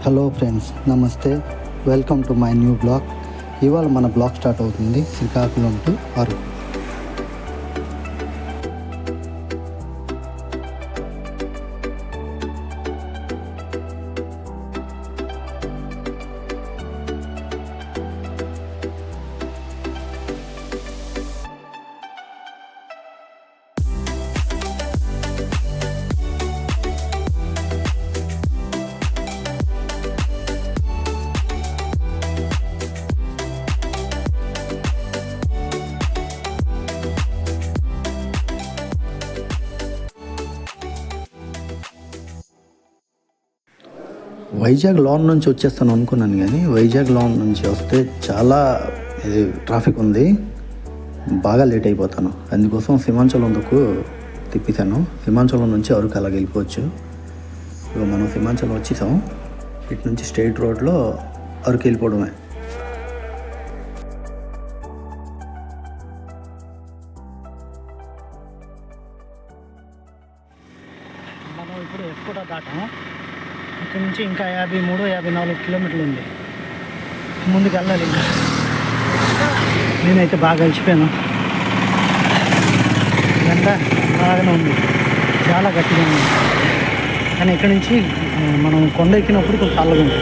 Hello friends, నమస్తే. Welcome to my new blog. ఇవాళ మన బ్లాగ్ స్టార్ట్ అవుతుంది శ్రీకాకుళం టు అరకు. వైజాగ్ లోన్ నుంచి వచ్చేస్తాను అనుకున్నాను, కానీ వైజాగ్ లోన్ నుంచి వస్తే చాలా ఇది ట్రాఫిక్ ఉంది, బాగా లేట్ అయిపోతాను. అందుకోసం సింహాచలంకు తిప్పితాను. సింహాచలం నుంచి అరకు అలాగ వెళ్ళిపోవచ్చు. ఇక మనం సింహాచలం వచ్చేసాం. ఇటు నుంచి స్ట్రైట్ రోడ్లో అరకు వెళ్ళిపోవడమే. మనం ఇప్పుడు ఎస్కోట దాటాం. ఇక్కడ నుంచి ఇంకా 53-54 కిలోమీటర్లు ఉంది, ముందుకు వెళ్ళాలి. నేనైతే బాగా అలసిపోయాను. ఎండ బాగానే ఉంది, చాలా గట్టిగా ఉంది. కానీ ఇక్కడ నుంచి మనం కొండ ఎక్కినప్పుడు కొంచెం చల్లగా ఉంది.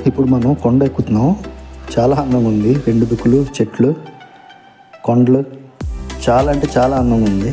ఇప్పుడు మనం కొండ ఎక్కుతున్నాం. చాలా అందంగా ఉంది. 2 దిక్కులు చెట్లు, కొండలు, చాలా అంటే చాలా అందంగా ఉంది.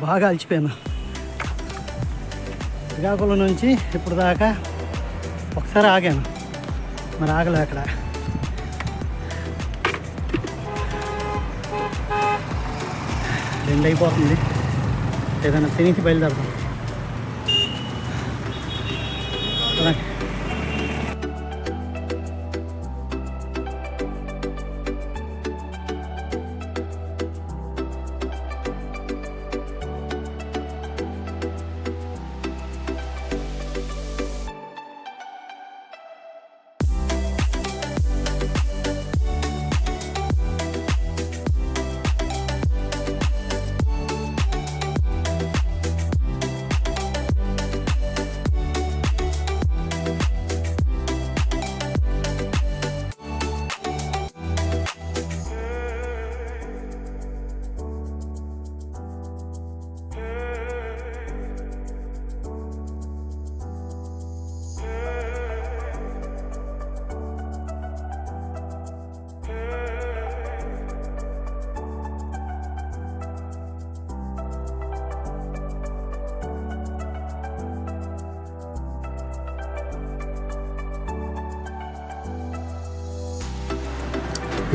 బాగా అలసిపోయాను. శ్రీకాకుళం నుంచి ఇప్పుడు దాకా ఒకసారి ఆగాను, మరి ఆగలే. అక్కడ 2 అయిపోతుంది. ఏదైనా తినేసి బయలుదేరతాం.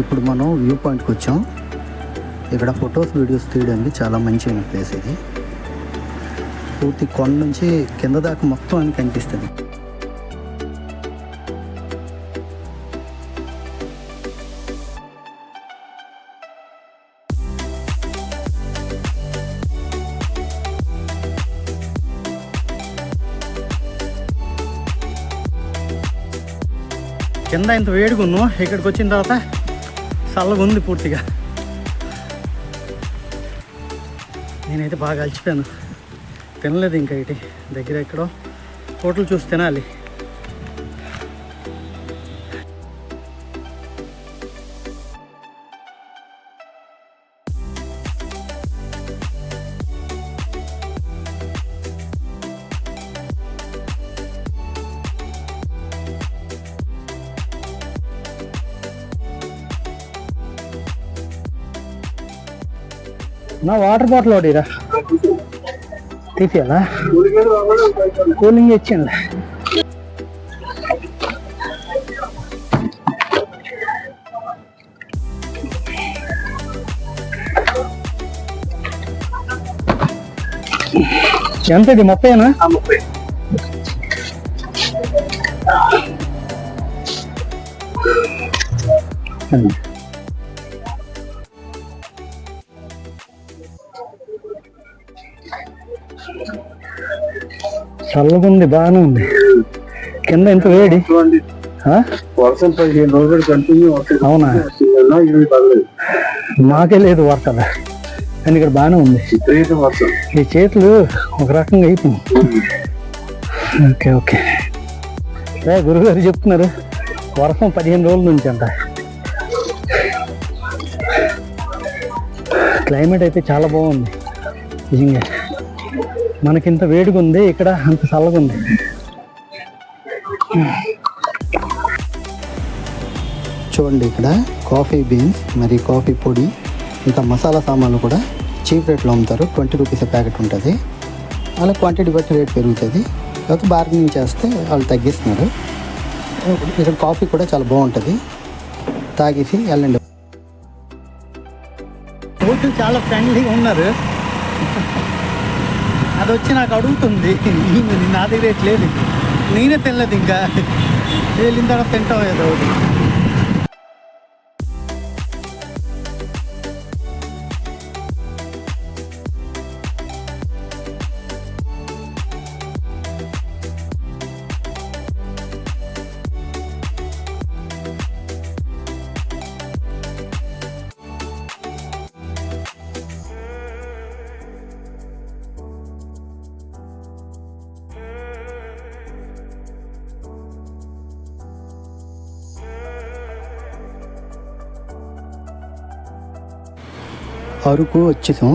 ఇప్పుడు మనం వ్యూ పాయింట్కి వచ్చాం. ఇక్కడ ఫొటోస్ వీడియోస్ తీయడానికి చాలా మంచి ప్లేస్ ఇది. పూర్తి కొండ నుంచి కింద దాకా మొత్తం అని కనిపిస్తుంది. కింద ఇంత వేడిగా ఉన్నాం, ఇక్కడికి వచ్చిన తర్వాత చల్లగా ఉంది పూర్తిగా. నేనైతే బాగా అలసిపోయాను, తినలేదు ఇంకా. ఇటు దగ్గర ఎక్కడో హోటల్ చూసి తినాలి. నా వాటర్ బాటిల్ ఒకటిరా తీసేయాలా? కూలింగ్ ఇచ్చింది. ఎంత ఇది? 30 చల్లగా ఉంది, బాగానే ఉంది. కింద ఎంత వేడి. వర్షం 15 రోజులు కంటిన్యూ. అవునా? మాకే లేదు వర్షం, కానీ ఇక్కడ బాగానే ఉంది. ఈ చేతులు ఒక రకంగా అయిపోయింది. Okay okay. గురుగారు చెప్తున్నారు వర్షం 15 రోజుల నుంచి అంట. క్లైమేట్ అయితే చాలా బాగుంది నిజంగా. మనకింత వేడిగా ఉంది, ఇక్కడ అంత చల్లగా ఉంది. చూడండి, ఇక్కడ కాఫీ బీన్స్, మరి కాఫీ పొడి, ఇంకా మసాలా సామాన్లు కూడా చీప్ రేట్లో అమ్ముతారు. 20 రూపీస్ ప్యాకెట్ ఉంటుంది. అలా క్వాంటిటీ బట్టి రేట్ పెరుగుతుంది. లేకపోతే బార్గెనింగ్ చేస్తే వాళ్ళు తగ్గిస్తున్నారు. ఇక్కడ కాఫీ కూడా చాలా బాగుంటుంది, తాగేసి వెళ్ళండి. రోజు చాలా ఫ్రెండ్లీగా ఉన్నారు. అది వచ్చి నాకు అడుగుతుంది, నా దగ్గర ఎట్లేదు, నేనే తినలేదు. ఇంకా వెళ్ళిన తర్వాత తింటాం ఏదో ఒకటి. అరకు వచ్చేసాం.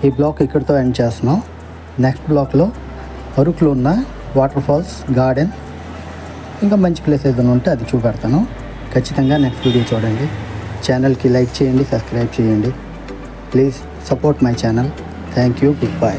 ఈ బ్లాక్ ఇక్కడితో ఎండ్ చేస్తున్నాం. నెక్స్ట్ బ్లాక్లో అరకులో ఉన్న వాటర్ ఫాల్స్, గార్డెన్, ఇంకా మంచి ప్లేస్ ఏదైనా ఉంటే అది చూపెడతాను. ఖచ్చితంగా నెక్స్ట్ వీడియో చూడండి. ఛానల్కి లైక్ చేయండి, సబ్స్క్రైబ్ చేయండి. Please support my channel. Thank you. Good bye.